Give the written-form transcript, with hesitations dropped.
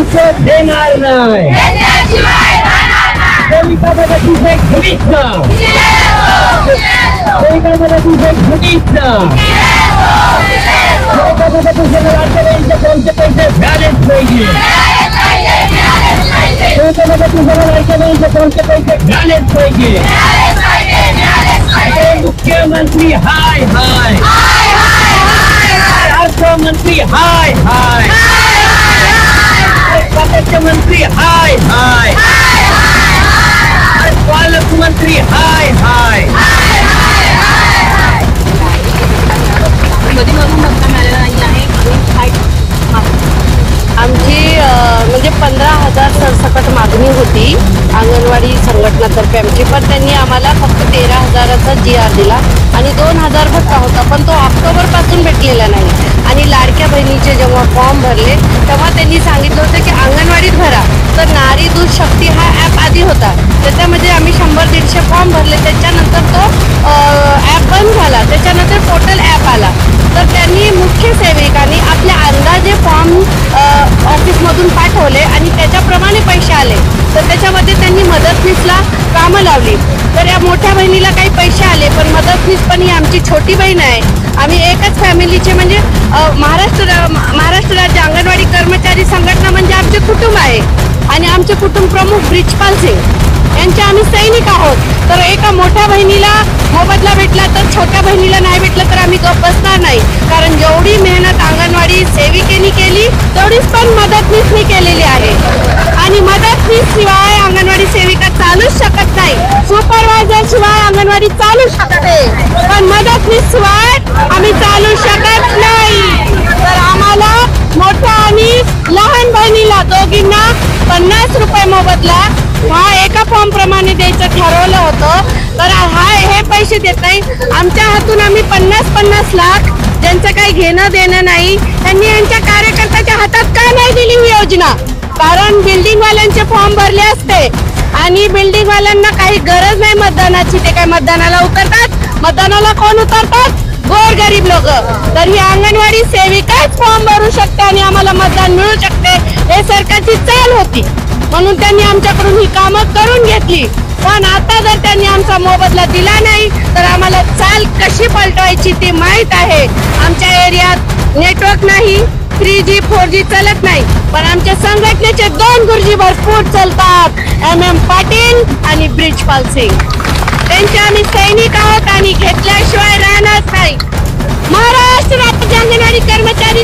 असं देणार नाही. सेविका मदतीचे घरीच ना, सेविका मदतीचे घरीच ना, सेविका मदतीचे लाडक्या बहिणीचे फोनचे पैसे बॅलन्स पाहिजे. सेविका मदतीचे लाडक्या बहिणीचे फोनचे पैसे बॅलन्स पाहिजे. मुख्यमंत्री हाय हाय, अर्थमंत्री हाय हाय, मंत्री हाय हाय, पालकमंत्री हाय हाय. आमची म्हणजे 15,000 सरसकट मागणी होती अंगणवाडी संघटनातर्फे आमची, पण त्यांनी आम्हाला फक्त 13,000चा GR दिला आणि 2,000 भत्ता होता, पण तो ऑक्टोबरपासून भेटलेला नाही. आणि लाडक्या बहिणीचे जेव्हा फॉर्म भरले तेव्हा त्यांनी सांगितलं होतं की अंगणवाडीत भरा. तर नारी दूध शक्ती हा ॲप आधी होता, त्याच्यामध्ये आम्ही 100-150 फॉर्म भरले. त्याच्यानंतर तो ॲप बंद झाला, त्याच्यानंतर पोर्टल ॲप आला. तर त्यांनी मुख्य सेविकांनी आपल्या अंदाजे फॉर्म ऑफिसमधून पाठवले आणि त्याच्याप्रमाणे पैसे आले. तर त्याच्यामध्ये त्यांनी मदतनीसला कामं लावली. तर या मोठ्या बहिणीला काही पैसे आले, पण मदतनीस पण ही आमची छोटी बहीण आहे. आम्ही एकच फॅमिलीचे म्हणजे महाराष्ट्र राज्य अंगणवाडी कर्मचारी संघटना म्हणजे आमचे कुटुंब आहे. आणि आमचे कुटुंब प्रमुख ब्रिजपाल सिंग यांचे आम्ही सैनिक आहोत. तर एका मोठ्या बहिणीला मोबदला भेटला तर छोट्या बहिणीला नाही भेटला तर आम्ही गप्प बसणार नाही. कारण जेवढी मेहनत अंगणवाडी सेविकेनी केली तेवढीच पण मदतनीसनी केलेली आहे. आणि मदतनीस शिवाय अंगणवाडी सेविका चालूच शकत नाही. सुपरवायझर शिवाय अंगणवाडी चालू शकते, पण मदतनीस शिवाय आम्ही चालू शकत नाही. तर आम्हाला मोठ्या आणि लहान बहिणीला दोघींना 50 रुपये मोबदला हा एका फॉर्म प्रमाणे द्यायचं ठरवलं होतं. तर हे पैसे देत नाही. आमच्या हातून आम्ही 50-50 लाख ज्यांचं काही घेणं देणं नाही त्यांनी यांच्या कार्यकर्त्याच्या हातात का नाही दिली ही योजना? कारण बिल्डिंगवाल्यांचे फॉर्म भरले असते आणि बिल्डिंगवाल्यांना काही गरज नाही मतदानाची. ते काय मतदानाला उतरतात? मतदानाला कोण उतरतात? गोरगरीब लोक. तर ही अंगणवाडी सेविकाच फॉर्म भरू शकते आणि आम्हाला मतदान मिळू शकते, हे सरकारची चाल होती. म्हणून त्यांनी आमच्याकडून ही कामं करून घेतली. पण आता जर त्यांनी आमचा मोबदला दिला नाही तर आम्हाला चाल कशी पलटवायची ती माहीत आहे. आमच्या एरियात नेटवर्क नाही, 3G 4G चालत नाही, पण आमच्या संघटनेचे 2 गुरुजी भरपूर चालतात, MM पाटील आणि ब्रिजपाल सिंग. त्यांचे आम्ही सैनिक आहोत आणि घेतल्याशिवाय राहणार नाही. महाराष्ट्र राज्य अंगणवाडी कर्मचारी